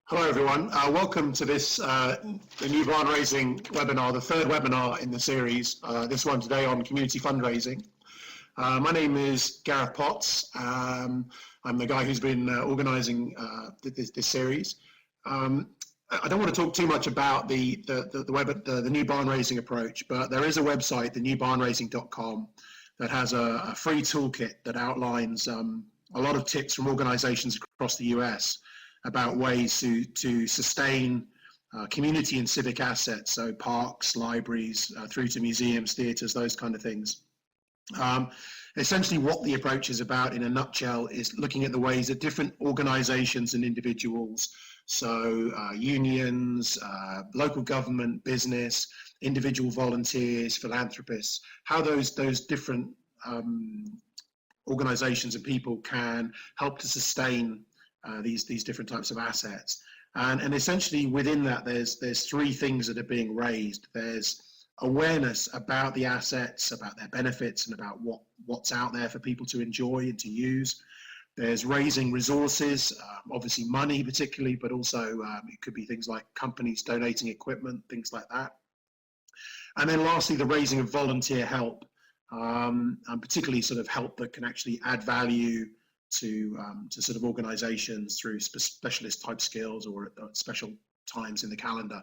Hello everyone, welcome to this, the new barn raising webinar, the third webinar in the series, this one today on community fundraising. My name is Gareth Potts. I'm the guy who's been organising this series. I don't want to talk too much about the new barn raising approach, but there is a website, thenewbarnraising.com, that has a free toolkit that outlines a lot of tips from organisations across the US about ways to sustain community and civic assets, so parks, libraries, through to museums, theatres, those kind of things. Essentially what the approach is about in a nutshell is looking at the ways that different organisations and individuals, so unions, local government, business, individual volunteers, philanthropists, how those different organisations and people can help to sustain these different types of assets. And essentially within that, there's three things that are being raised. There's awareness about the assets, about their benefits, and about what's out there for people to enjoy and to use. There's raising resources, obviously money particularly, but also it could be things like companies donating equipment, things like that. And then lastly, the raising of volunteer help, and particularly sort of help that can actually add value to sort of organizations through specialist type skills or at special times in the calendar.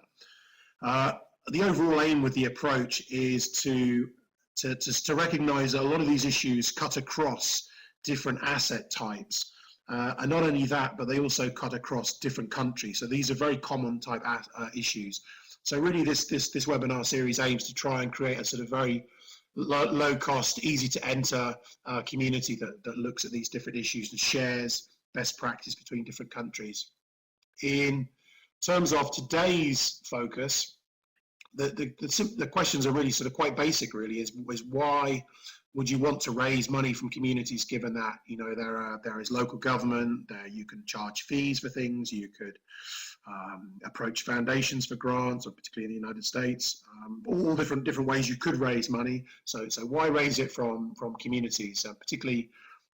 The overall aim with the approach is to recognize that a lot of these issues cut across different asset types. And not only that, but they also cut across different countries. So these are very common type issues. So really this webinar series aims to try and create a sort of very low cost, easy to enter community that looks at these different issues and shares best practice between different countries. In terms of today's focus, the questions are really sort of quite basic really, is why would you want to raise money from communities, given that, you know, there is local government, you can charge fees for things, you could approach foundations for grants, or particularly in the United States, all different ways you could raise money. So why raise it from communities, particularly,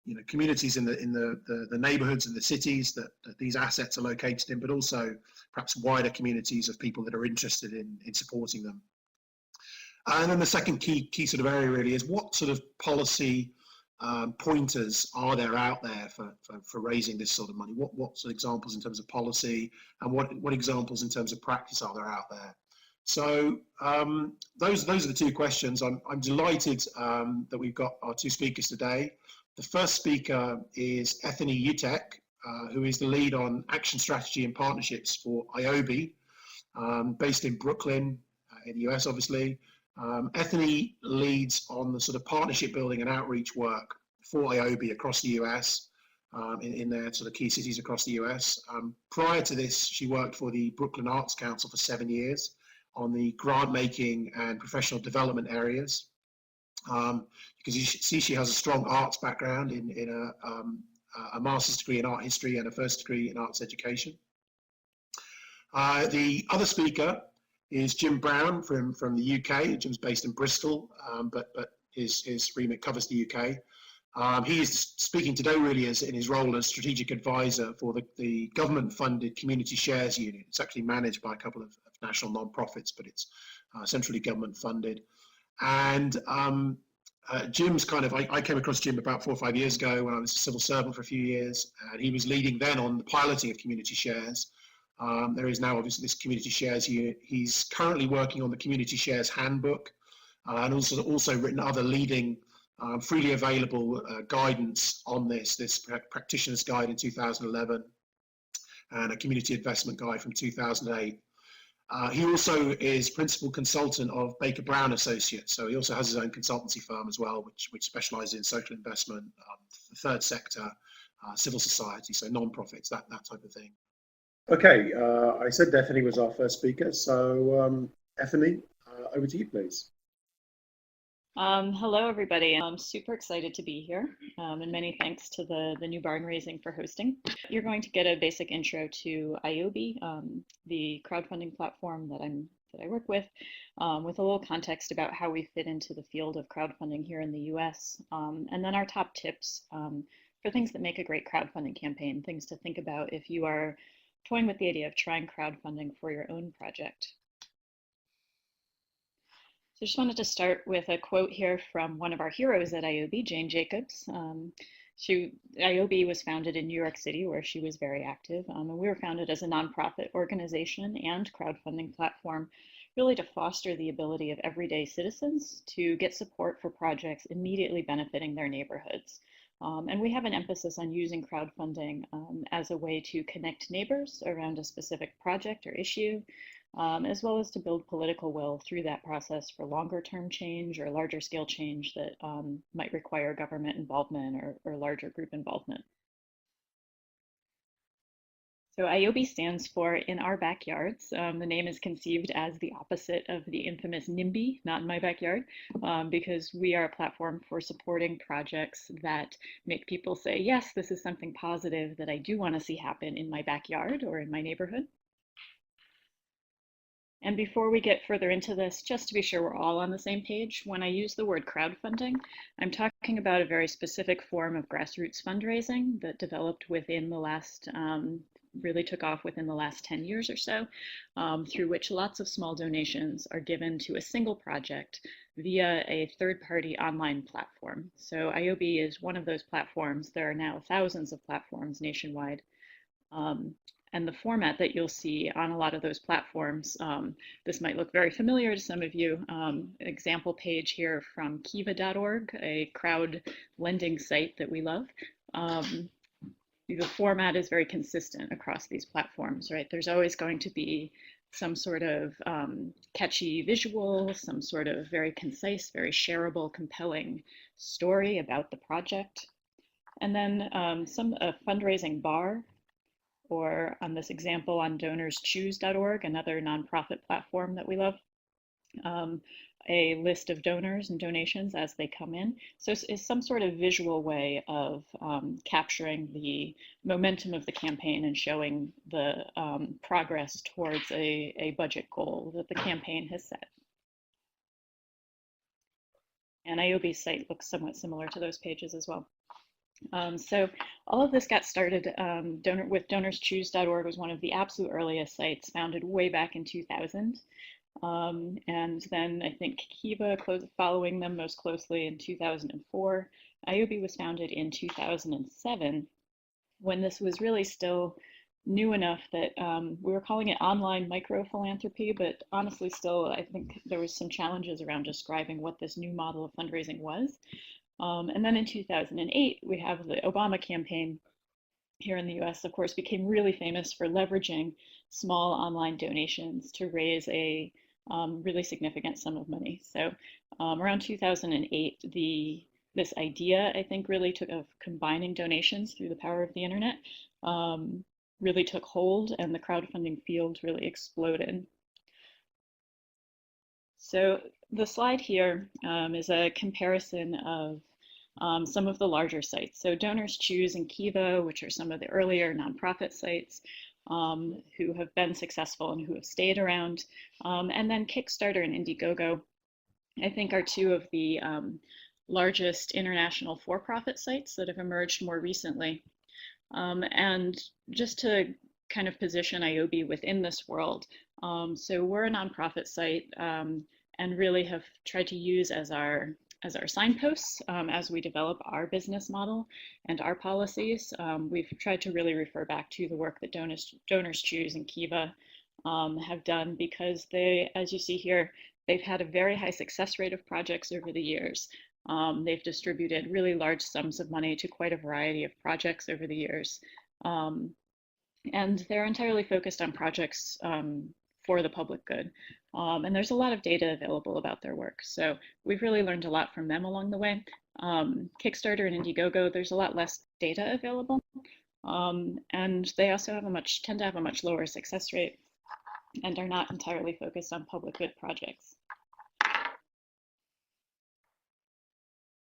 you know, communities in the neighborhoods and the cities that these assets are located in, but also perhaps wider communities of people that are interested in supporting them. And then the second key sort of area really is what sort of policy pointers are there out there for raising this sort of money? What sort of examples in terms of policy, and what examples in terms of practice are there out there? So those are the two questions. I'm delighted that we've got our two speakers today. The first speaker is Ethany Utek, who is the lead on action strategy and partnerships for ioby, based in Brooklyn, in the US, obviously. Ethany leads on the sort of partnership building and outreach work for ioby across the US, in their sort of key cities across the US. Prior to this, she worked for the Brooklyn Arts Council for 7 years on the grant making and professional development areas. Because you see she has a strong arts background in a master's degree in art history and a first degree in arts education. The other speaker is Jim Brown from the UK. Jim's based in Bristol, but his remit covers the UK. He is speaking today really as in his role as strategic advisor for the government-funded Community Shares Unit. It's actually managed by a couple of national non-profits, but it's centrally government-funded. And Jim's kind of, I came across Jim about 4 or 5 years ago when I was a civil servant for a few years, and he was leading then on the piloting of community shares. There is now obviously this Community Shares Unit. He's currently working on the Community Shares Handbook, and also written other leading freely available guidance on this practitioner's guide in 2011 and a community investment guide from 2008. He also is principal consultant of Baker Brown Associates, so he also has his own consultancy firm as well, which specialises in social investment, the third sector, civil society, so non-profits, that type of thing. Okay, I said Ethany was our first speaker, so Ethany, over to you, please. Hello, everybody. I'm super excited to be here, and many thanks to the New Barn Raising for hosting. You're going to get a basic intro to ioby, the crowdfunding platform that I work with a little context about how we fit into the field of crowdfunding here in the US, and then our top tips for things that make a great crowdfunding campaign, things to think about if you are toying with the idea of trying crowdfunding for your own project. So I just wanted to start with a quote here from one of our heroes at ioby, Jane Jacobs. ioby was founded in New York City, where she was very active. And we were founded as a nonprofit organization and crowdfunding platform, really to foster the ability of everyday citizens to get support for projects immediately benefiting their neighborhoods. And we have an emphasis on using crowdfunding as a way to connect neighbors around a specific project or issue, as well as to build political will through that process for longer term change or larger scale change that might require government involvement or larger group involvement. So ioby stands for In Our Backyards. The name is conceived as the opposite of the infamous NIMBY, not in my backyard, because we are a platform for supporting projects that make people say, yes, this is something positive that I do want to see happen in my backyard or in my neighborhood. And before we get further into this, just to be sure we're all on the same page, when I use the word crowdfunding, I'm talking about a very specific form of grassroots fundraising that developed within the last, really took off within the last 10 years or so, through which lots of small donations are given to a single project via a third-party online platform. So ioby is one of those platforms. There are now thousands of platforms nationwide. And the format that you'll see on a lot of those platforms, this might look very familiar to some of you. Example page here from kiva.org, a crowd lending site that we love. The format is very consistent across these platforms, right? There's always going to be some sort of catchy visual, some sort of very concise, very shareable, compelling story about the project. And then a fundraising bar, or on this example on donorschoose.org, another nonprofit platform that we love, a list of donors and donations as they come in. So it's some sort of visual way of capturing the momentum of the campaign and showing the progress towards a budget goal that the campaign has set. And ioby's site looks somewhat similar to those pages as well. So all of this got started with donorschoose.org was one of the absolute earliest sites, founded way back in 2000. And then I think Kiva following them most closely in 2004. ioby was founded in 2007, when this was really still new enough that we were calling it online micro philanthropy, but honestly still I think there was some challenges around describing what this new model of fundraising was. And then in 2008, we have the Obama campaign here in the US, of course, became really famous for leveraging small online donations to raise a really significant sum of money. So around 2008, this idea, I think, really took of combining donations through the power of the internet, really took hold, and the crowdfunding field really exploded. So the slide here is a comparison of some of the larger sites. So DonorsChoose and Kiva, which are some of the earlier nonprofit sites who have been successful and who have stayed around. And then Kickstarter and Indiegogo, I think, are two of the largest international for-profit sites that have emerged more recently. And just to kind of position ioby within this world, so we're a nonprofit site and really have tried to use as our signposts as we develop our business model and our policies. We've tried to really refer back to the work that DonorsChoose and Kiva have done, because they, as you see here, they've had a very high success rate of projects over the years. They've distributed really large sums of money to quite a variety of projects over the years. And they're entirely focused on projects for the public good. And there's a lot of data available about their work. So we've really learned a lot from them along the way. Kickstarter and Indiegogo, there's a lot less data available. And they also have tend to have a much lower success rate and are not entirely focused on public good projects.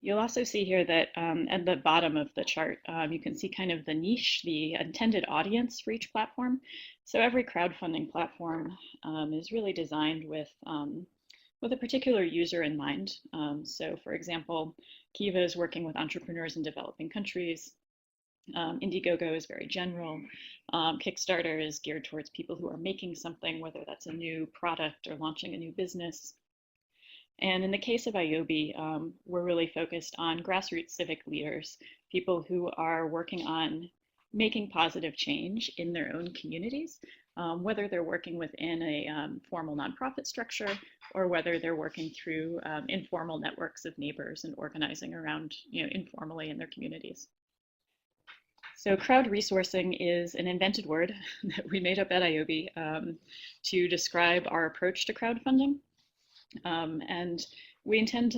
You'll also see here that at the bottom of the chart, you can see kind of the niche, the intended audience for each platform. So every crowdfunding platform is really designed with a particular user in mind. So for example, Kiva is working with entrepreneurs in developing countries. Indiegogo is very general. Kickstarter is geared towards people who are making something, whether that's a new product or launching a new business. And in the case of ioby, we're really focused on grassroots civic leaders, people who are working on making positive change in their own communities, whether they're working within a formal nonprofit structure or whether they're working through informal networks of neighbors and organizing around, informally in their communities. So crowd resourcing is an invented word that we made up at ioby to describe our approach to crowdfunding. And we intend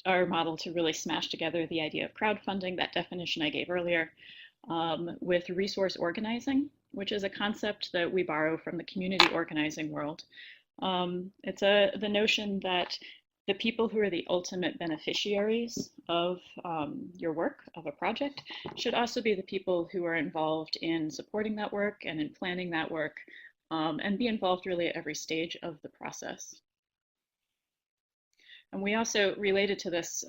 our model to really smash together the idea of crowdfunding, that definition I gave earlier, with resource organizing, which is a concept that we borrow from the community organizing world. It's the notion that the people who are the ultimate beneficiaries of your work, of a project, should also be the people who are involved in supporting that work and in planning that work, and be involved really at every stage of the process. And we also, related to this,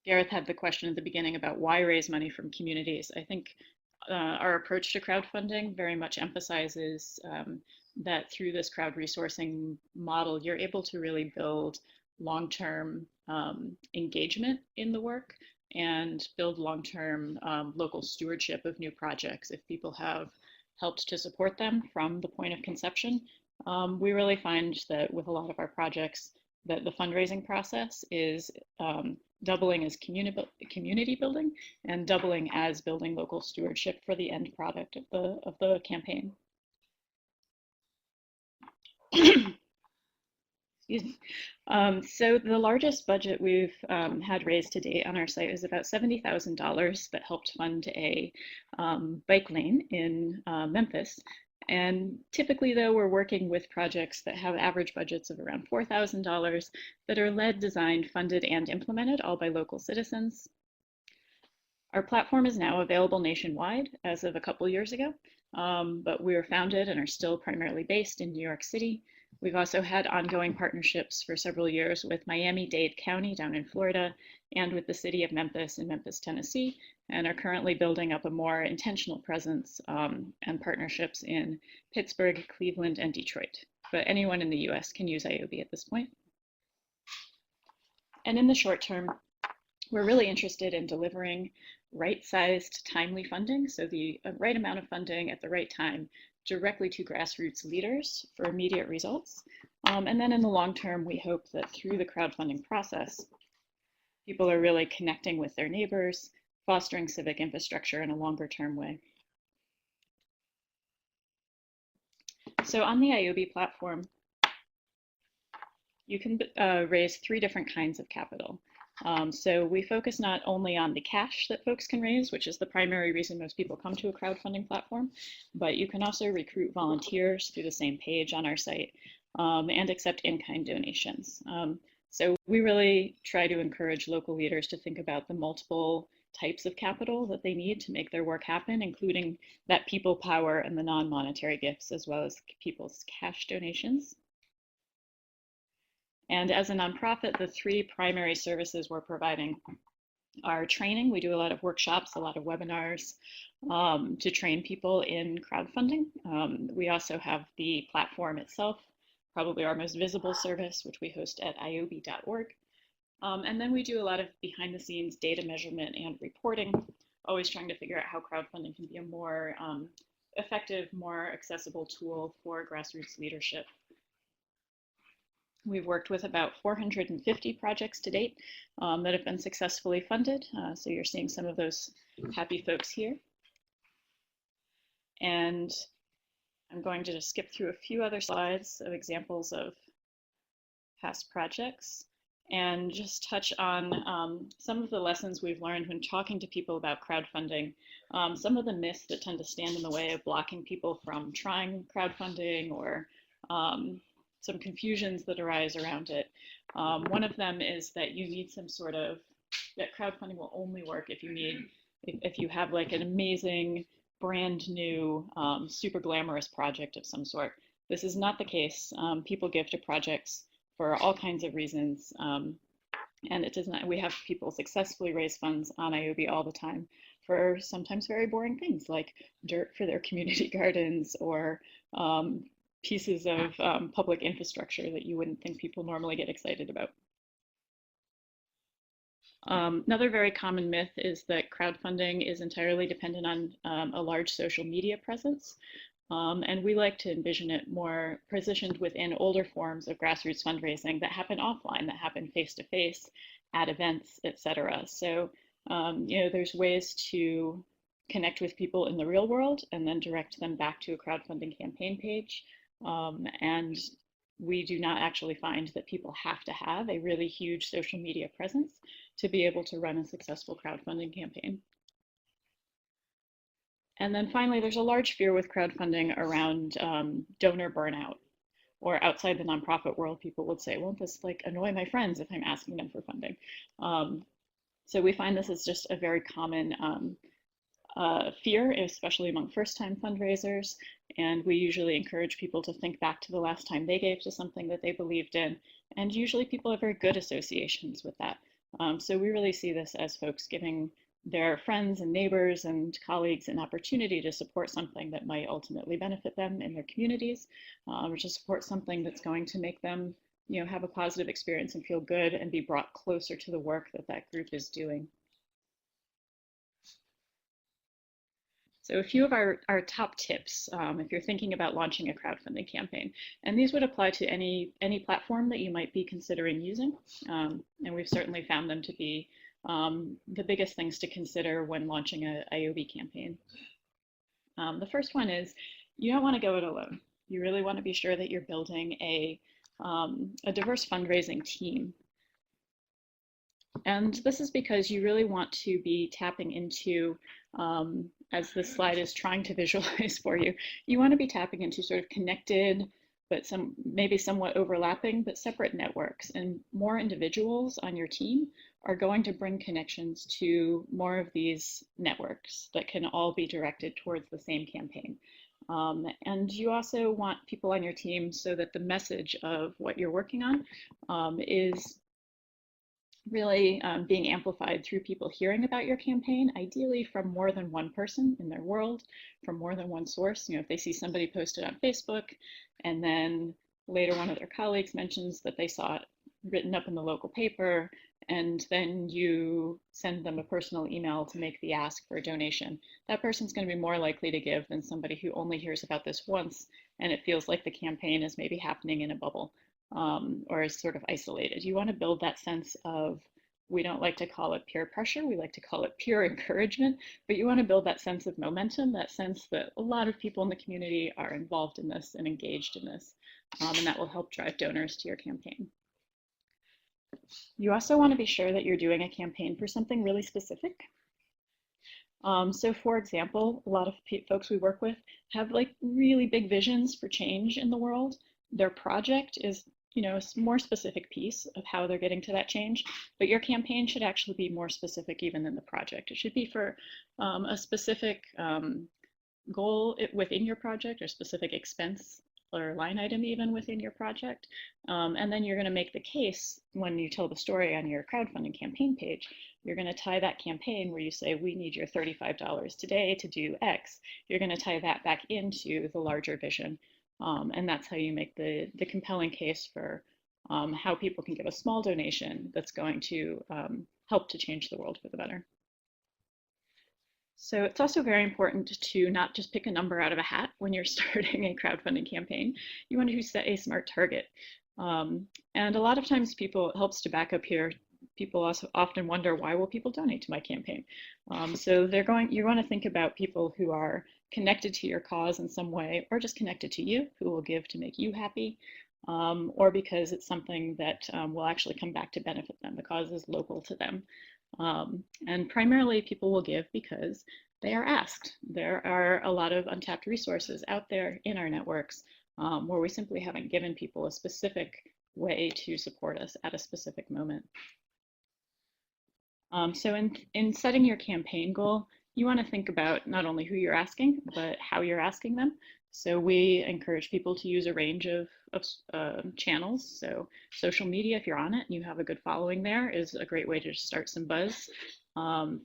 Gareth had the question at the beginning about why raise money from communities. I think our approach to crowdfunding very much emphasizes that through this crowd resourcing model, you're able to really build long-term engagement in the work and build long-term local stewardship of new projects if people have helped to support them from the point of conception. We really find that with a lot of our projects that the fundraising process is doubling as community building and doubling as building local stewardship for the end product of the campaign. Excuse me. So the largest budget we've had raised to date on our site is about $70,000 that helped fund a bike lane in Memphis. And typically, though, we're working with projects that have average budgets of around $4,000 that are led, designed, funded, and implemented all by local citizens. Our platform is now available nationwide as of a couple years ago, but we were founded and are still primarily based in New York City. We've also had ongoing partnerships for several years with Miami-Dade County down in Florida and with the city of Memphis in Memphis, Tennessee, and are currently building up a more intentional presence and partnerships in Pittsburgh, Cleveland, and Detroit. But anyone in the US can use ioby at this point. And in the short term, we're really interested in delivering right-sized, timely funding, so the right amount of funding at the right time directly to grassroots leaders for immediate results. And then in the long term, we hope that through the crowdfunding process, people are really connecting with their neighbors, fostering civic infrastructure in a longer term way. So on the ioby platform, you can raise 3 different kinds of capital. So we focus not only on the cash that folks can raise, which is the primary reason most people come to a crowdfunding platform, but you can also recruit volunteers through the same page on our site and accept in-kind donations. So we really try to encourage local leaders to think about the multiple types of capital that they need to make their work happen, including that people power and the non-monetary gifts, as well as people's cash donations. And as a nonprofit, the 3 primary services we're providing are training. We do a lot of workshops, a lot of webinars to train people in crowdfunding. We also have the platform itself, probably our most visible service, which we host at ioby.org. And then we do a lot of behind the scenes data measurement and reporting, always trying to figure out how crowdfunding can be a more effective, more accessible tool for grassroots leadership. We've worked with about 450 projects to date that have been successfully funded. So you're seeing some of those happy folks here. And I'm going to just skip through a few other slides of examples of past projects and just touch on some of the lessons we've learned when talking to people about crowdfunding, some of the myths that tend to stand in the way of blocking people from trying crowdfunding, or some confusions that arise around it. One of them is that you need that crowdfunding will only work if you have like an amazing, brand new, super glamorous project of some sort. This is not the case. People give to projects for all kinds of reasons. And it does not, we have people successfully raise funds on ioby all the time for sometimes very boring things like dirt for their community gardens or pieces of public infrastructure that you wouldn't think people normally get excited about. Another very common myth is that crowdfunding is entirely dependent on a large social media presence. And we like to envision it more positioned within older forms of grassroots fundraising that happen offline, that happen face-to-face at events, etc. So, there's ways to connect with people in the real world and then direct them back to a crowdfunding campaign page. And we do not actually find that people have to have a really huge social media presence to be able to run a successful crowdfunding campaign. And then finally, there's a large fear with crowdfunding around donor burnout. Or outside the nonprofit world, people would say, won't this like annoy my friends if I'm asking them for funding? So we find this is just a very common fear, especially among first-time fundraisers. And we usually encourage people to think back to the last time they gave to something that they believed in. And usually people have very good associations with that. So we really see this as folks giving their friends and neighbors and colleagues an opportunity to support something that might ultimately benefit them in their communities, or to support something that's going to make them, have a positive experience and feel good and be brought closer to the work that that group is doing. So a few of our top tips, if you're thinking about launching a crowdfunding campaign, and these would apply to any platform that you might be considering using. And we've certainly found them to be the biggest things to consider when launching a ioby campaign. The first one is you don't want to go it alone. You really want to be sure that you're building a diverse fundraising team. And this is because you really want to be tapping into, as this slide is trying to visualize for you, you want to be tapping into sort of connected, but maybe somewhat overlapping, but separate networks. And more individuals on your team are going to bring connections to more of these networks that can all be directed towards the same campaign. And you also want people on your team so that the message of what you're working on is really being amplified through people hearing about your campaign, ideally from more than one person in their world, from more than one source. If they see somebody posted on Facebook and then later one of their colleagues mentions that they saw it written up in the local paper, and then you send them a personal email to make the ask for a donation, that person's going to be more likely to give than somebody who only hears about this once and it feels like the campaign is maybe happening in a bubble. Or is sort of isolated. You want to build that sense of, we don't like to call it peer pressure, we like to call it peer encouragement, but you want to build that sense of momentum, that sense that a lot of people in the community are involved in this and engaged in this, and that will help drive donors to your campaign. You also want to be sure that you're doing a campaign for something really specific. So for example, a lot of folks we work with have like really big visions for change in the world. Their project is a more specific piece of how they're getting to that change, but your campaign should actually be more specific even than the project. It should be for a specific goal within your project or specific expense or line item even within your project. And then you're going to make the case when you tell the story on your crowdfunding campaign page. You're going to tie that campaign where you say, we need your $35 today to do X. You're going to tie that back into the larger vision. And that's how you make the compelling case for how people can give a small donation that's going to help to change the world for the better. So it's also very important to not just pick a number out of a hat when you're starting a crowdfunding campaign. You want to set a smart target. And a lot of times it helps to back up here. People also often wonder, why will people donate to my campaign? So you want to think about people who are connected to your cause in some way, or just connected to you, who will give to make you happy, or because it's something that will actually come back to benefit them. The cause is local to them. And primarily people will give because they are asked. There are a lot of untapped resources out there in our networks where we simply haven't given people a specific way to support us at a specific moment. So in setting your campaign goal, you want to think about not only who you're asking, but how you're asking them. So we encourage people to use a range of channels. So social media, if you're on it and you have a good following there, is a great way to start some buzz.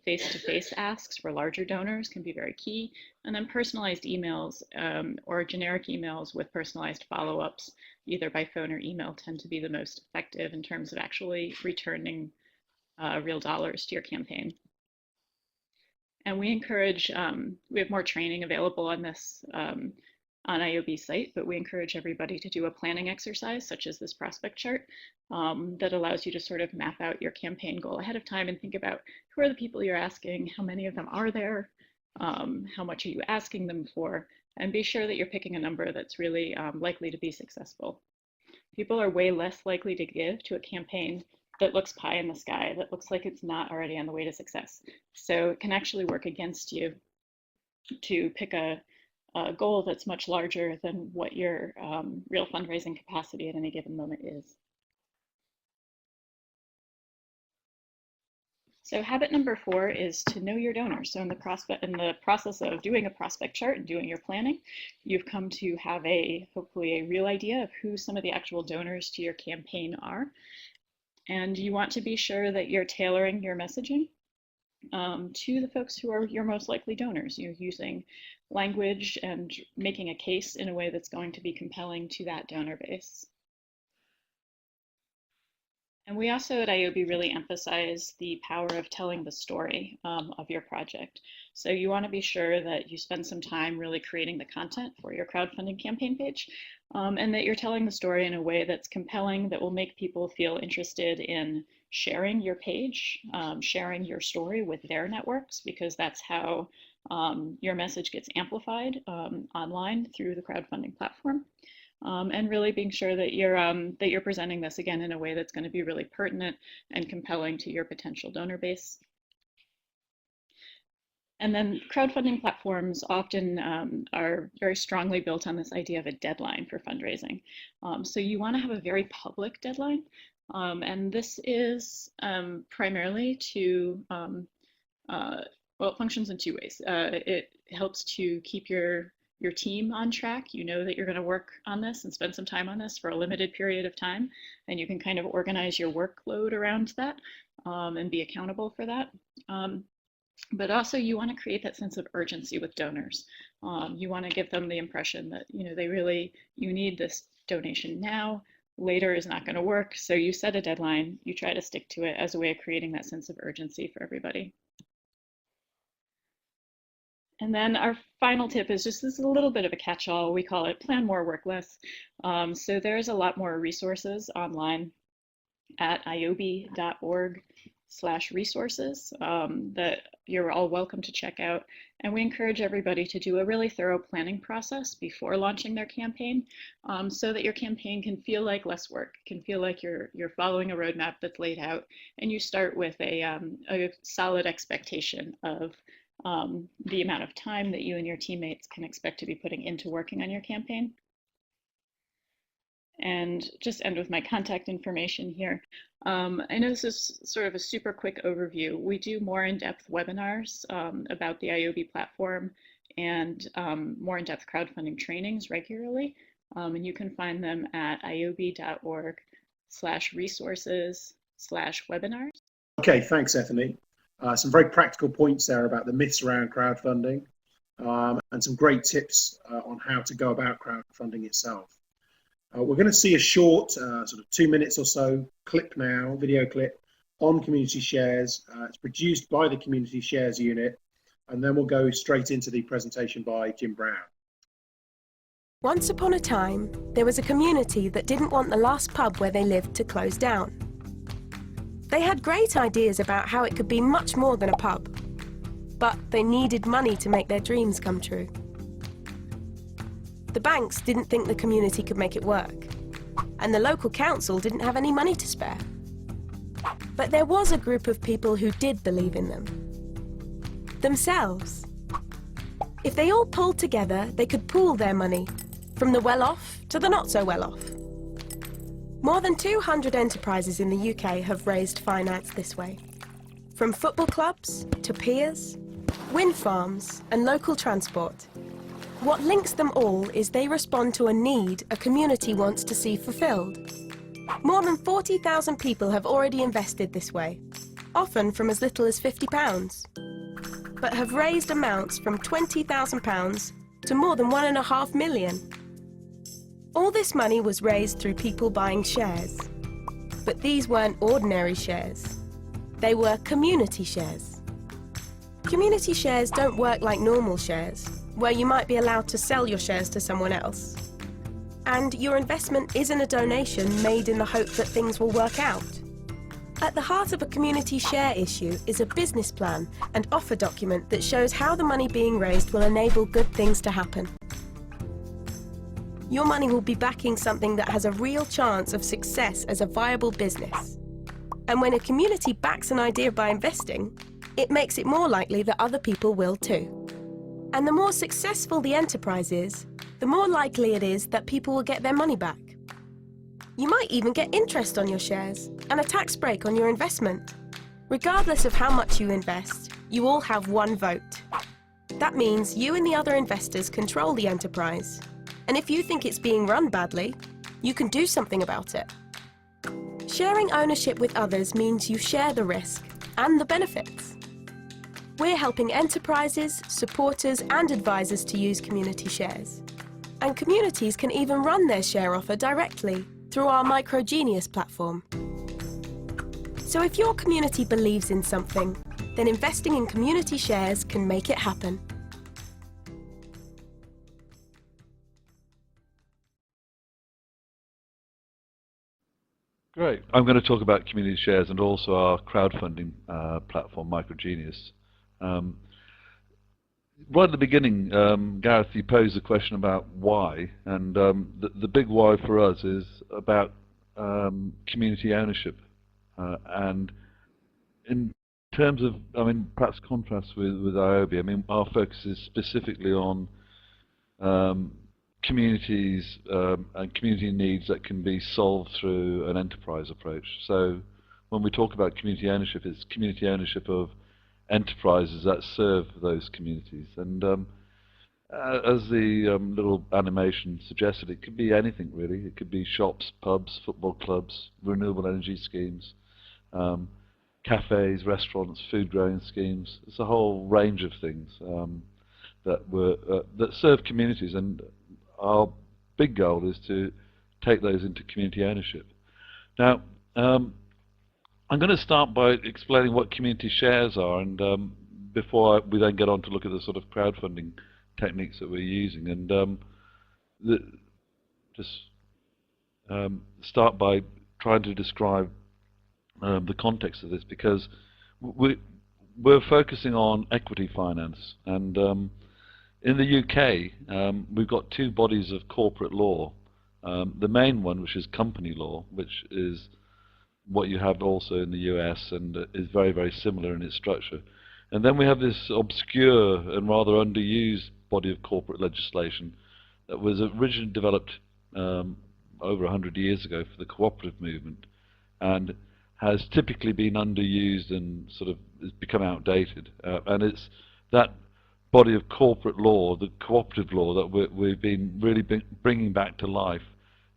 Face-to-face asks for larger donors can be very key. And then personalized emails or generic emails with personalized follow-ups, either by phone or email, tend to be the most effective in terms of actually returning real dollars to your campaign. And we encourage, we have more training available on this on ioby's site, but we encourage everybody to do a planning exercise, such as this prospect chart, that allows you to sort of map out your campaign goal ahead of time and think about who are the people you're asking, how many of them are there, how much are you asking them for, and be sure that you're picking a number that's really likely to be successful. People are way less likely to give to a campaign that looks pie in the sky, that looks like it's not already on the way to success. So it can actually work against you to pick a goal that's much larger than what your real fundraising capacity at any given moment is. So habit number 4 is to know your donors. So in the process of doing a prospect chart and doing your planning, you've come to have hopefully a real idea of who some of the actual donors to your campaign are. And you want to be sure that you're tailoring your messaging to the folks who are your most likely donors. You're using language and making a case in a way that's going to be compelling to that donor base. And we also at ioby really emphasize the power of telling the story of your project. So you want to be sure that you spend some time really creating the content for your crowdfunding campaign page, and that you're telling the story in a way that's compelling, that will make people feel interested in sharing your page, sharing your story with their networks, because that's how your message gets amplified online through the crowdfunding platform. And really being sure that you're presenting this again in a way that's going to be really pertinent and compelling to your potential donor base. And then crowdfunding platforms often are very strongly built on this idea of a deadline for fundraising. So you want to have a very public deadline. And this is primarily to, well, it functions in 2 ways. It helps to keep your team on track. You know that you're going to work on this and spend some time on this for a limited period of time, and you can kind of organize your workload around that and be accountable for that. But also you want to create that sense of urgency with donors. You want to give them the impression that, you know, you need this donation now. Later is not going to work. So you set a deadline, you try to stick to it as a way of creating that sense of urgency for everybody. And then our final tip is just this a little bit of a catch-all. We call it plan more, work less. So there's a lot more resources online at ioby.org/resources that you're all welcome to check out. And we encourage everybody to do a really thorough planning process before launching their campaign, so that your campaign can feel like less work, can feel like you're following a roadmap that's laid out, and you start with a solid expectation of the amount of time that you and your teammates can expect to be putting into working on your campaign. And just end with my contact information here. I know this is sort of a super quick overview. We do more in-depth webinars about the ioby platform and more in-depth crowdfunding trainings regularly. And you can find them at ioby.org/resources/webinars. Okay, thanks, Ethany. Some very practical points there about the myths around crowdfunding, and some great tips on how to go about crowdfunding itself. We're going to see a short, sort of 2 minutes or so clip now, video clip on community shares. It's produced by the Community Shares Unit, and then we'll go straight into the presentation by Jim Brown. Once upon a time, there was a community that didn't want the last pub where they lived to close down. They had great ideas about how it could be much more than a pub, but they needed money to make their dreams come true. The banks didn't think the community could make it work, and the local council didn't have any money to spare. But there was a group of people who did believe in them. Themselves. If they all pulled together, they could pool their money, from the well-off to the not-so-well-off. More than 200 enterprises in the UK have raised finance this way. From football clubs to piers, wind farms and local transport. What links them all is they respond to a need a community wants to see fulfilled. More than 40,000 people have already invested this way, often from as little as £50, but have raised amounts from £20,000 to more than £1.5 million. All this money was raised through people buying shares. But these weren't ordinary shares. They were community shares. Community shares don't work like normal shares, where you might be allowed to sell your shares to someone else. And your investment isn't a donation made in the hope that things will work out. At the heart of a community share issue is a business plan and offer document that shows how the money being raised will enable good things to happen. Your money will be backing something that has a real chance of success as a viable business. And when a community backs an idea by investing, it makes it more likely that other people will too. And the more successful the enterprise is, the more likely it is that people will get their money back. You might even get interest on your shares and a tax break on your investment. Regardless of how much you invest, you all have one vote. That means you and the other investors control the enterprise. And if you think it's being run badly, you can do something about it. Sharing ownership with others means you share the risk and the benefits. We're helping enterprises, supporters and advisors to use community shares. And communities can even run their share offer directly through our Microgenius platform. So if your community believes in something, then investing in community shares can make it happen. Great. I'm going to talk about community shares and also our crowdfunding platform, Microgenius. Right at the beginning, Gareth, you posed a question about why, and the big why for us is about community ownership. And in terms of, perhaps contrast with ioby, our focus is specifically on communities and community needs that can be solved through an enterprise approach. So when we talk about community ownership, it's community ownership of enterprises that serve those communities. And as the little animation suggested, it could be anything really. It could be shops, pubs, football clubs, renewable energy schemes, cafes, restaurants, food growing schemes. It's a whole range of things that serve communities, and our big goal is to take those into community ownership. Now, I'm going to start by explaining what community shares are, and before we then get on to look at the sort of crowdfunding techniques that we're using, and start by trying to describe the context of this, because we're focusing on equity finance, and in the UK we've got two bodies of corporate law. The main one, which is company law, which is what you have also in the US and is very, very similar in its structure. And then we have this obscure and rather underused body of corporate legislation that was originally developed over 100 years ago for the cooperative movement, and has typically been underused and sort of has become outdated. And it's that body of corporate law, the cooperative law, that we've been really bringing back to life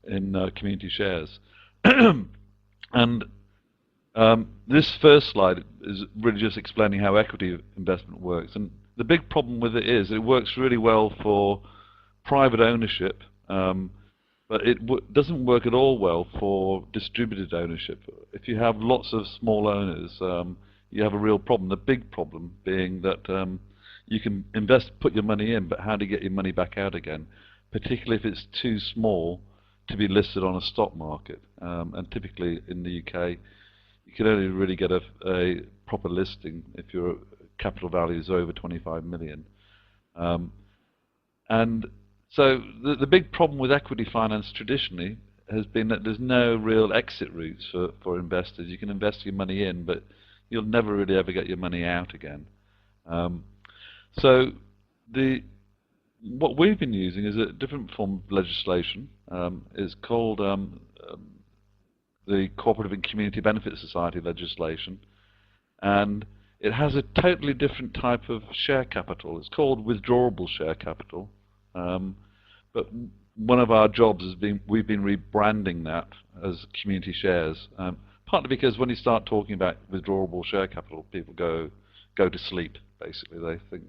in community shares. And this first slide is really just explaining how equity investment works. And the big problem with it is it works really well for private ownership, but it doesn't work at all well for distributed ownership. If you have lots of small owners, you have a real problem. The big problem being that you can put your money in, but how do you get your money back out again? Particularly if it's too small to be listed on a stock market. And typically in the UK, you can only really get a proper listing if your capital value is over 25 million. And so the big problem with equity finance traditionally has been that there's no real exit routes for investors. You can invest your money in, but you'll never really ever get your money out again. So what we've been using is a different form of legislation. It's called the Cooperative and Community Benefit Society legislation, and it has a totally different type of share capital. It's called withdrawable share capital, But one of our jobs has been, we've been rebranding that as community shares, partly because when you start talking about withdrawable share capital, people go to sleep, basically. They think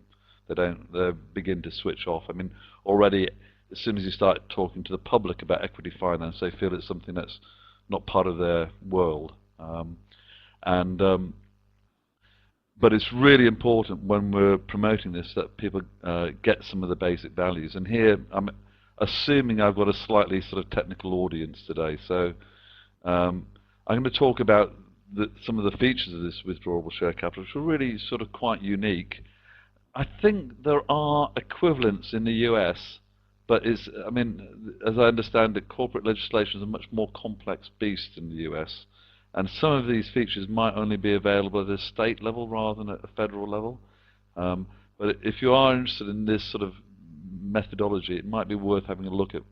they begin to switch off. I mean, already as soon as you start talking to the public about equity finance, they feel it's something that's not part of their world. But it's really important when we're promoting this that people get some of the basic values. And here I'm assuming I've got a slightly sort of technical audience today, so I'm going to talk about some of the features of this withdrawable share capital, which are really sort of quite unique. I think there are equivalents in the US, but I mean, as I understand it, corporate legislation is a much more complex beast in the US. And some of these features might only be available at a state level rather than at a federal level. But if you are interested in this sort of methodology, it might be worth having a look at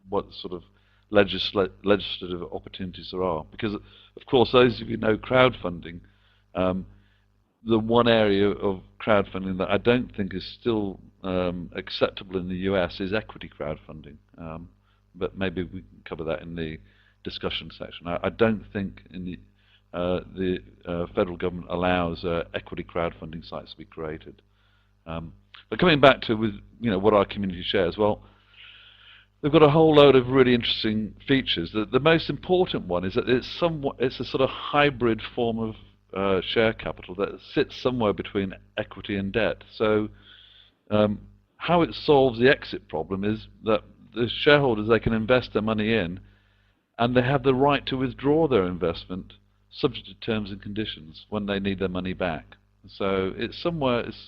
what sort of legislative opportunities there are. Because, of course, those of you who know crowdfunding, the one area of crowdfunding that I don't think is still acceptable in the US is equity crowdfunding. But maybe we can cover that in the discussion section. I don't think in the federal government allows equity crowdfunding sites to be created. But coming back to what our community shares, well, they've got a whole load of really interesting features. The most important one is that it's a sort of hybrid form of share capital that sits somewhere between equity and debt. So how it solves the exit problem is that the shareholders, they can invest their money in, and they have the right to withdraw their investment subject to terms and conditions when they need their money back. So it's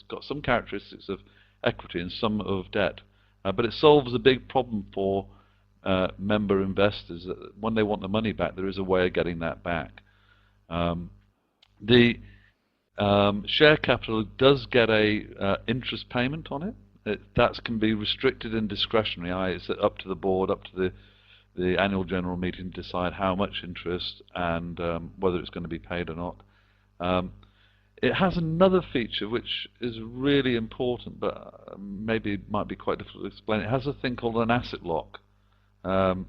got some characteristics of equity and some of debt, but it solves a big problem for member investors. That when they want the money back, there is a way of getting that back. The share capital does get a interest payment on it. That can be restricted and discretionary. It's up to the board, up to the annual general meeting to decide how much interest and whether it's going to be paid or not. It has another feature which is really important, but maybe it might be quite difficult to explain. It has a thing called an asset lock. And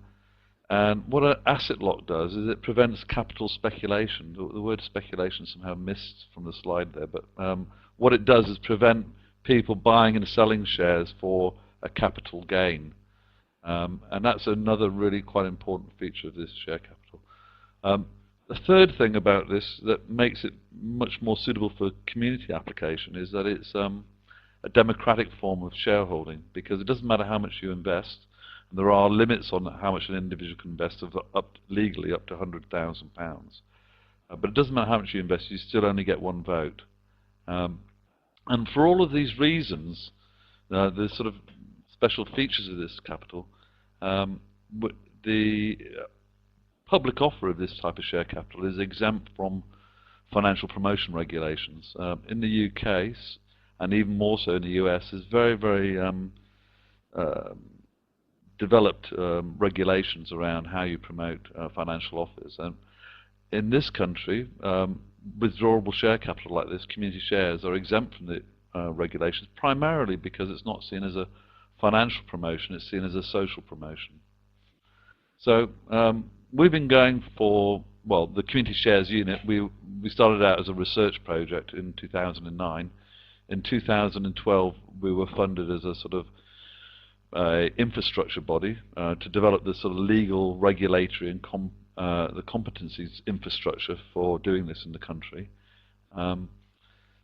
what an asset lock does is it prevents capital speculation. The word speculation somehow missed from the slide there, but what it does is prevent people buying and selling shares for a capital gain. And that's another really quite important feature of this share capital. The third thing about this that makes it much more suitable for community application is that it's a democratic form of shareholding, because it doesn't matter how much you invest, and there are limits on how much an individual can invest legally up to £100,000. But it doesn't matter how much you invest, you still only get one vote. And for all of these reasons, the sort of special features of this capital, the public offer of this type of share capital is exempt from financial promotion regulations. In the UK, and even more so in the US, there's very, very developed regulations around how you promote financial offers. And in this country, withdrawable share capital like this, community shares, are exempt from the regulations, primarily because it's not seen as a financial promotion, it's seen as a social promotion. So we've been going for, well, the Community Shares Unit, we started out as a research project in 2009. In 2012, we were funded as a sort of infrastructure body to develop the sort of legal, regulatory, and the competencies infrastructure for doing this in the country.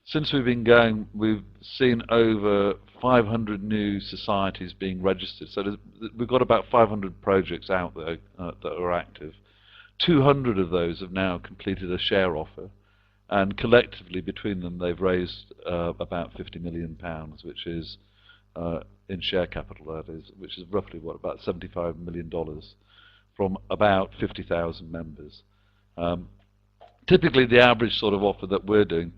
Since we've been going, we've seen over 500 new societies being registered. So we've got about 500 projects out there that are active. 200 of those have now completed a share offer, and collectively between them they've raised about £50 million, which is in share capital, that is, which is roughly what, about $75 million from about 50,000 members. Typically the average sort of offer that we're doing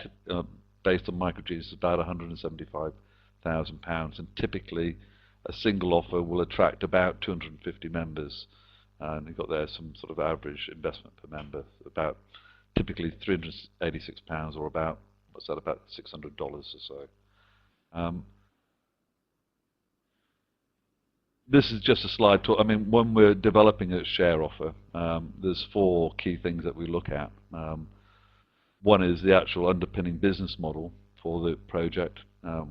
based on microGs is about £175,000, and typically a single offer will attract about 250 members, and you've got there some sort of average investment per member, about typically £386, or about, what's that, about $600 or so. this is just a slide talk. I mean, when we're developing a share offer, there's 4 key things that we look at. One is the actual underpinning business model for the project,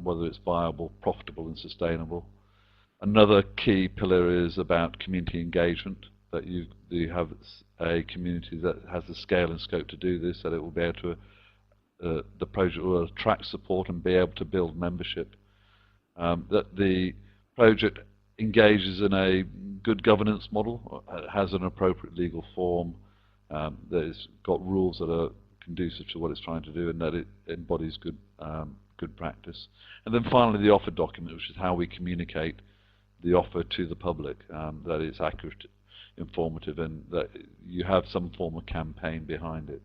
whether it's viable, profitable and sustainable. Another key pillar is about community engagement, that you have a community that has the scale and scope to do this, that it will be able to, the project will attract support and be able to build membership. That the project engages in a good governance model, has an appropriate legal form, that it's got rules that are conducive to what it's trying to do, and that it embodies good practice. And then finally, the offer document, which is how we communicate the offer to the public, that it's accurate, informative, and that you have some form of campaign behind it.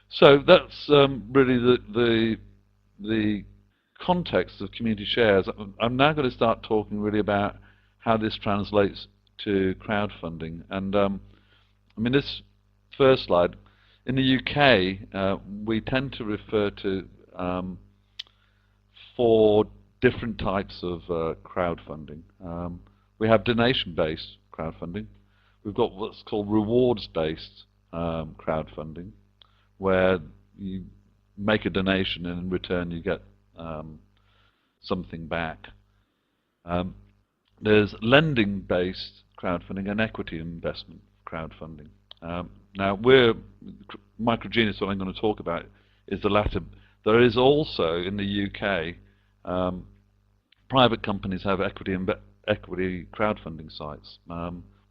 So that's really the context of community shares. I'm now going to start talking really about how this translates to crowdfunding. And I mean, this first slide, in the UK, we tend to refer to 4 different types of crowdfunding. We have donation-based crowdfunding. We've got what's called rewards-based crowdfunding, where you make a donation and in return you get something back. There's lending-based crowdfunding and equity investment crowdfunding. Now, Microgenius, what I'm going to talk about is the latter. There is also in the UK, private companies have equity crowdfunding sites,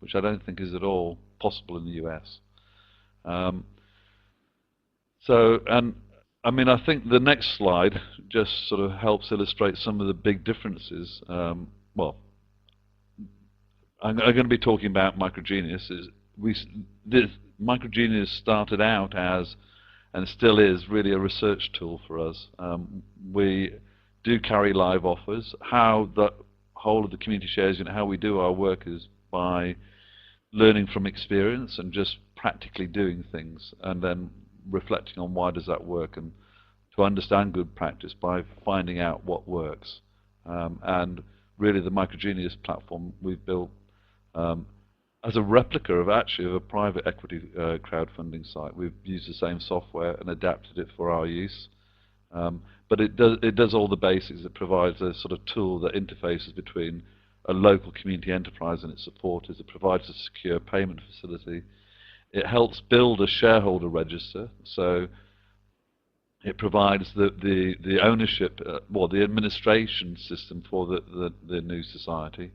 which I don't think is at all possible in the US. And I mean, I think the next slide just sort of helps illustrate some of the big differences. Well, I'm going to be talking about Microgenius. Microgenius started out as, and still is, really a research tool for us. We do carry live offers. How the whole of the community shares, how we do our work is by learning from experience and just practically doing things, and then reflecting on why does that work, and to understand good practice by finding out what works. And really the Microgenius platform we've built as a replica of a private equity crowdfunding site. We've used the same software and adapted it for our use. But it does all the basics. It provides a sort of tool that interfaces between a local community enterprise and its supporters. It provides a secure payment facility. It helps build a shareholder register. So it provides the ownership, the administration system for the new society.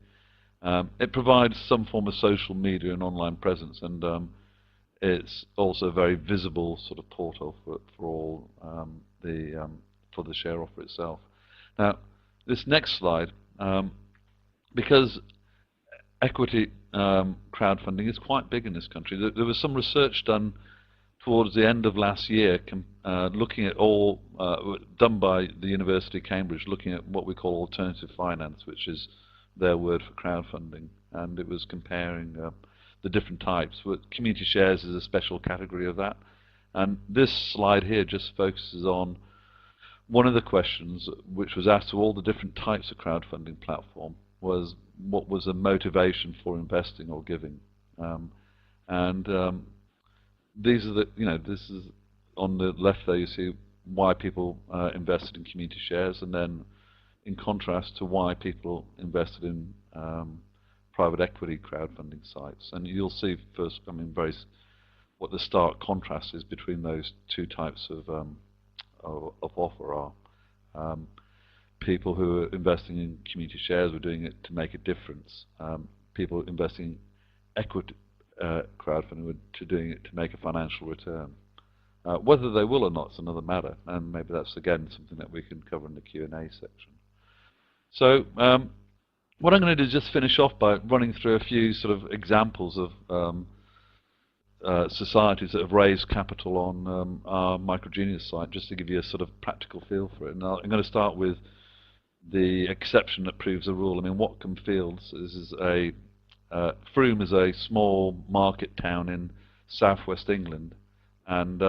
It provides some form of social media and online presence, and it's also a very visible sort of portal for all for the share offer itself. Now, this next slide, because equity crowdfunding is quite big in this country. There was some research done towards the end of last year, looking at all done by the University of Cambridge, looking at what we call alternative finance, which is their word for crowdfunding, and it was comparing the different types. Community shares is a special category of that, and this slide here just focuses on one of the questions which was asked to all the different types of crowdfunding platform was what was the motivation for investing or giving, these are this is on the left there. You see why people invested in community shares, and then in contrast to why people invested in private equity crowdfunding sites. And you'll see first, what the stark contrast is between those 2 types of offer are. People who are investing in community shares were doing it to make a difference. People investing in equity crowdfunding were doing it to make a financial return. Whether they will or not is another matter, and maybe that's again something that we can cover in the Q&A section. So what I'm going to do is just finish off by running through a few sort of examples of societies that have raised capital on our Microgenius site, just to give you a sort of practical feel for it. And I'm going to start with the exception that proves the rule. I mean, Watcombe Fields is Frome is a small market town in southwest England, and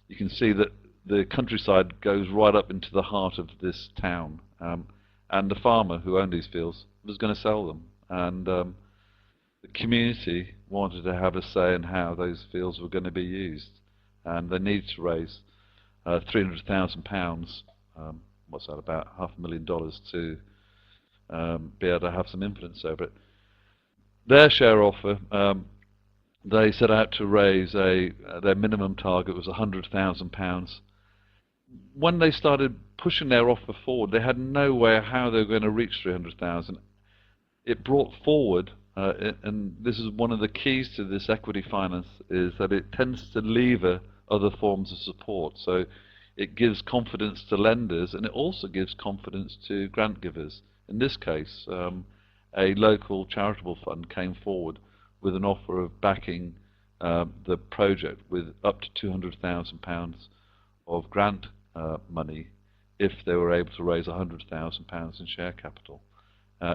you can see that the countryside goes right up into the heart of this town, and the farmer who owned these fields was going to sell them. And the community wanted to have a say in how those fields were going to be used, and they needed to raise £300,000, what's that, about $500,000, to be able to have some influence over it. Their share offer, they set out to raise their minimum target was £100,000. When they started pushing their offer forward, they had no way how they were going to reach 300,000. It brought forward, and this is one of the keys to this equity finance, is that it tends to lever other forms of support. So it gives confidence to lenders, and it also gives confidence to grant givers. In this case, a local charitable fund came forward with an offer of backing the project with up to £200,000 of grant money if they were able to raise £100,000 in share capital.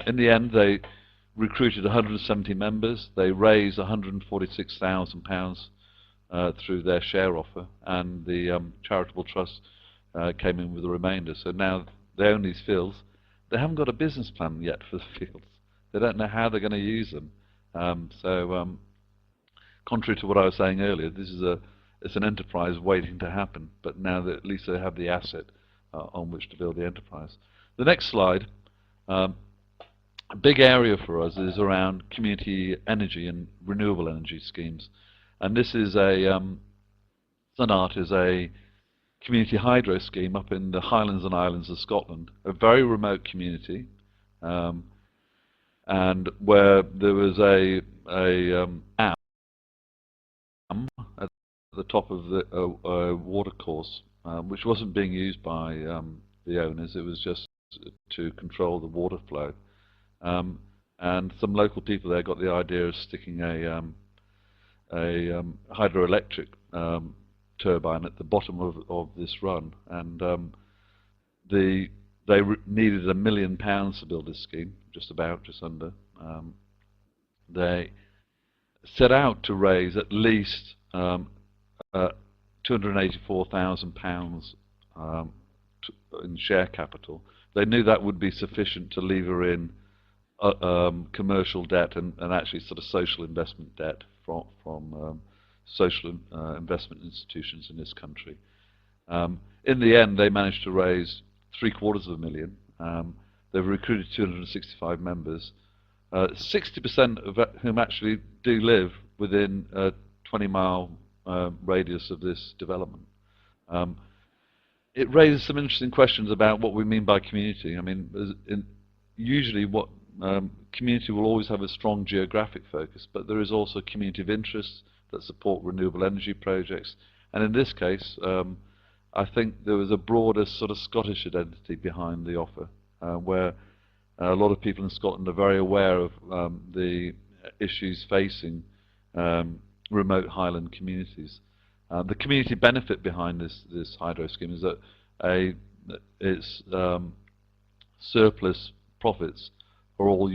In the end, they recruited 170 members. They raised £146,000 through their share offer, and the charitable trust came in with the remainder. So now they own these fields. They haven't got a business plan yet for the fields. They don't know how they're going to use them. Contrary to what I was saying earlier, this is it's an enterprise waiting to happen, but now that at least they have the asset on which to build the enterprise. The next slide, a big area for us is around community energy and renewable energy schemes. And this is Sunart is a community hydro scheme up in the Highlands and Islands of Scotland, a very remote community, and where there was a dam at the top of the water course, which wasn't being used by the owners. It was just to control the water flow. And some local people there got the idea of sticking a hydroelectric turbine at the bottom of this run, and they needed £1 million to build this scheme, just under. They set out to raise at least £284,000 in share capital. They knew that would be sufficient to lever in commercial debt and actually sort of social investment debt from social investment institutions in this country. In the end, they managed to raise £750,000. They've recruited 265 members, 60% of whom actually do live within a 20-mile radius of this development. It raises some interesting questions about what we mean by community. I mean, usually what community will always have a strong geographic focus, but there is also a community of interests that support renewable energy projects. And in this case, I think there was a broader sort of Scottish identity behind the offer, where a lot of people in Scotland are very aware of the issues facing remote highland communities. The community benefit behind this hydro scheme is that its surplus profits are all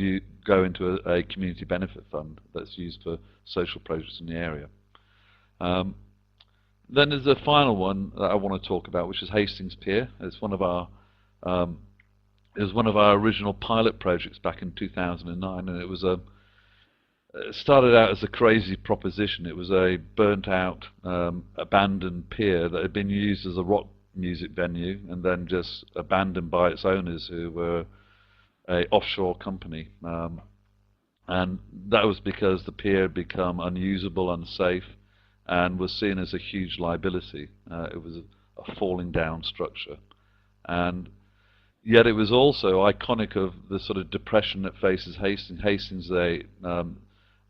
go into a community benefit fund that's used for social projects in the area. Then there's a final one that I want to talk about, which is Hastings Pier. It's one of our it was one of our original pilot projects back in 2009, and it started out as a crazy proposition. It was a burnt-out, abandoned pier that had been used as a rock music venue, and then just abandoned by its owners, who were an offshore company. And that was because the pier had become unusable, unsafe, and was seen as a huge liability. It was a falling down structure. And yet it was also iconic of the sort of depression that faces Hastings. Hastings is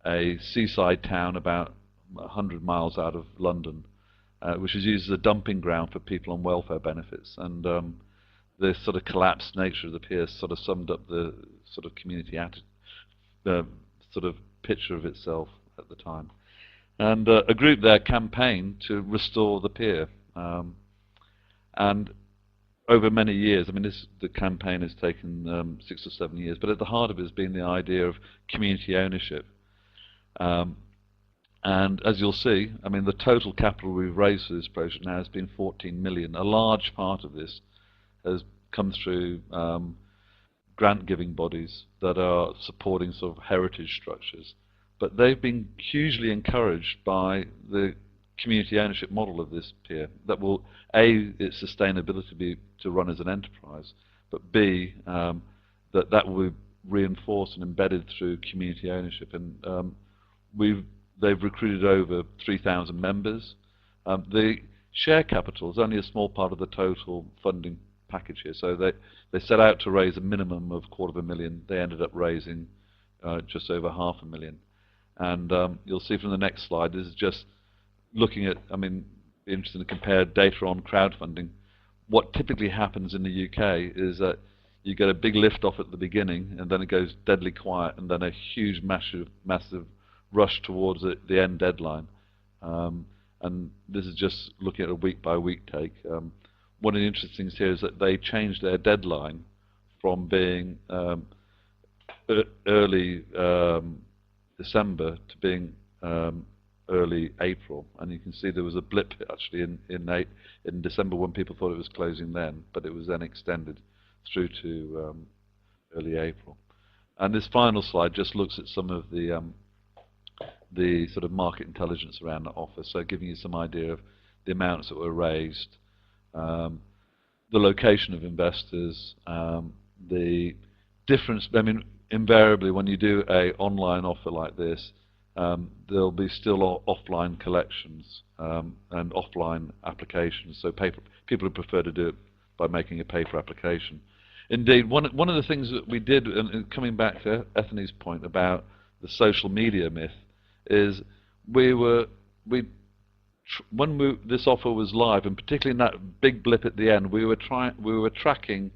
a seaside town about 100 miles out of London, which is used as a dumping ground for people on welfare benefits. And the sort of collapsed nature of the pier sort of summed up the sort of community sort of picture of itself at the time. And a group there campaigned to restore the pier. And over many years, I mean, the campaign has taken 6 or 7 years, but at the heart of it has been the idea of community ownership. And as you'll see, I mean, the total capital we've raised for this project now has been 14 million. A large part of this has come through grant-giving bodies that are supporting sort of heritage structures, but they've been hugely encouraged by the community ownership model of this pier that will, A, its sustainability be to run as an enterprise, but B, that will be reinforced and embedded through community ownership. And they've recruited over 3,000 members. The share capital is only a small part of the total funding package here. So they set out to raise a minimum of $250,000. They ended up raising just over $500,000. And you'll see from the next slide, this is just looking at, I mean, interesting to compare data on crowdfunding. What typically happens in the UK is that you get a big lift off at the beginning, and then it goes deadly quiet, and then a huge, massive rush towards the end deadline. And this is just looking at a week-by-week take. One of the interesting things here is that they changed their deadline from being early December to being early April, and you can see there was a blip actually in December when people thought it was closing then, but it was then extended through to early April. And this final slide just looks at some of the sort of market intelligence around the offer, so giving you some idea of the amounts that were raised, the location of investors, the difference. I mean, invariably when you do a online offer like this, there'll be still offline collections and offline applications. So people would prefer to do it by making a paper application. Indeed, one of the things that we did, and coming back to Ethany's point about the social media myth, is when this offer was live, and particularly in that big blip at the end, we were tracking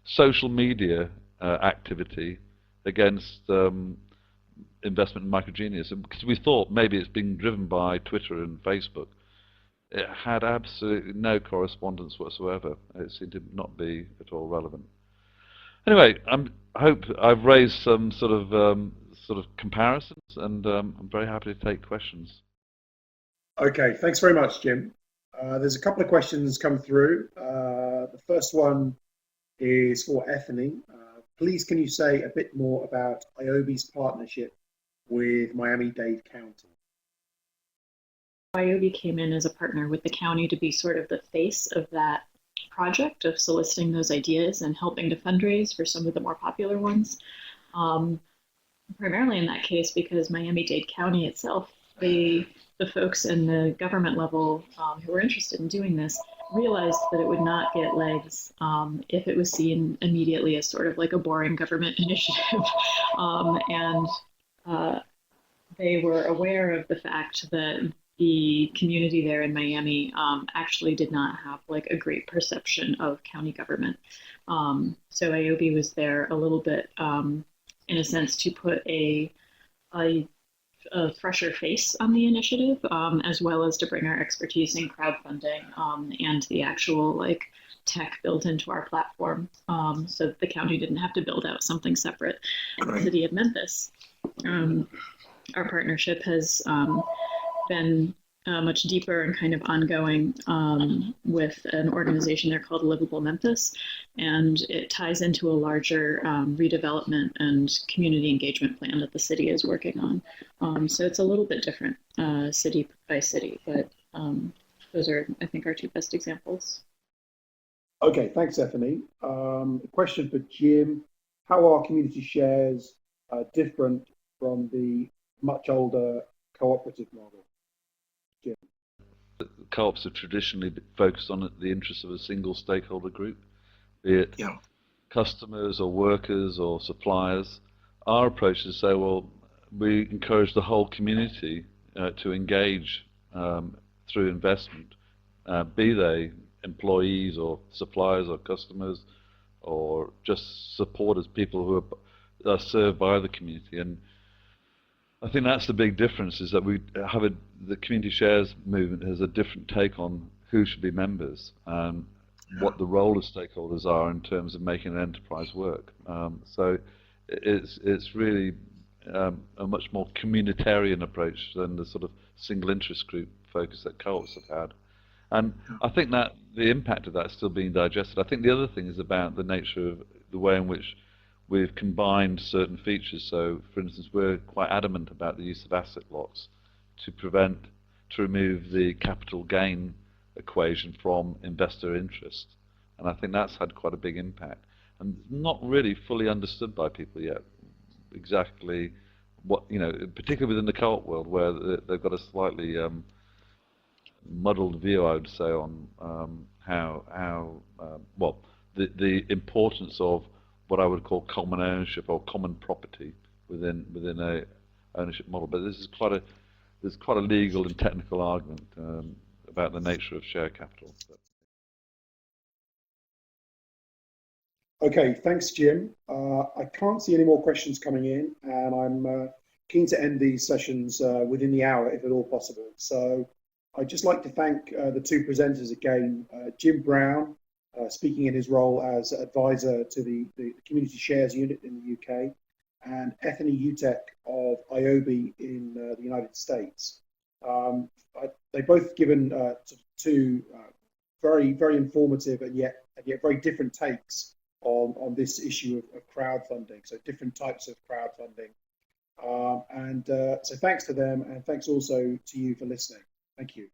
social media activity against investment in Microgenius, and because we thought maybe it's being driven by Twitter and Facebook. It had absolutely no correspondence whatsoever. It seemed to not be at all relevant. Anyway, I hope I've raised some sort of comparisons, and I'm very happy to take questions. Okay, thanks very much, Jim. There's a couple of questions come through. The first one is for Ethany. Please, can you say a bit more about ioby's partnership with Miami-Dade County? ioby came in as a partner with the county to be sort of the face of that project of soliciting those ideas and helping to fundraise for some of the more popular ones. Primarily in that case because Miami-Dade County itself, the folks in the government level who were interested in doing this realized that it would not get legs if it was seen immediately as sort of like a boring government initiative. And they were aware of the fact that the community there in Miami actually did not have like a great perception of county government. So ioby was there a little bit, in a sense, to put a fresher face on the initiative, as well as to bring our expertise in crowdfunding and the actual like tech built into our platform, so that the county didn't have to build out something separate. The city of Memphis. Our partnership has been much deeper and kind of ongoing with an organization there called Livable Memphis, and it ties into a larger redevelopment and community engagement plan that the city is working on. So it's a little bit different city by city, but those are, I think, our two best examples. Okay, thanks, Ethany. A question for Jim. How are community shares different from the much older cooperative model? Jim. Co-ops have traditionally focused on the interests of a single stakeholder group, be it customers or workers or suppliers. Our approach is to say, well, we encourage the whole community to engage through investment, be they employees or suppliers or customers or just supporters, people who are served by the community. And I think that's the big difference, is that we have the community shares movement has a different take on who should be members and what the role of stakeholders are in terms of making an enterprise work. So it's really a much more communitarian approach than the sort of single interest group focus that co-ops have had. And I think that the impact of that is still being digested. I think the other thing is about the nature of the way in which we've combined certain features. So, for instance, we're quite adamant about the use of asset locks to remove the capital gain equation from investor interest. And I think that's had quite a big impact. And not really fully understood by people yet exactly what, particularly within the co-op world, where they've got a slightly muddled view, I would say, on the importance of what I would call common ownership or common property within a ownership model. But there's quite a legal and technical argument about the nature of share capital. Okay, thanks, Jim. I can't see any more questions coming in, and I'm keen to end these sessions within the hour, if at all possible. So I'd just like to thank the two presenters again, Jim Brown, speaking in his role as advisor to the Community Shares Unit in the UK, and Ethany Utek of ioby in the United States. They've both given two very, very informative and yet very different takes on this issue of crowdfunding, so different types of crowdfunding. So thanks to them, and thanks also to you for listening. Thank you.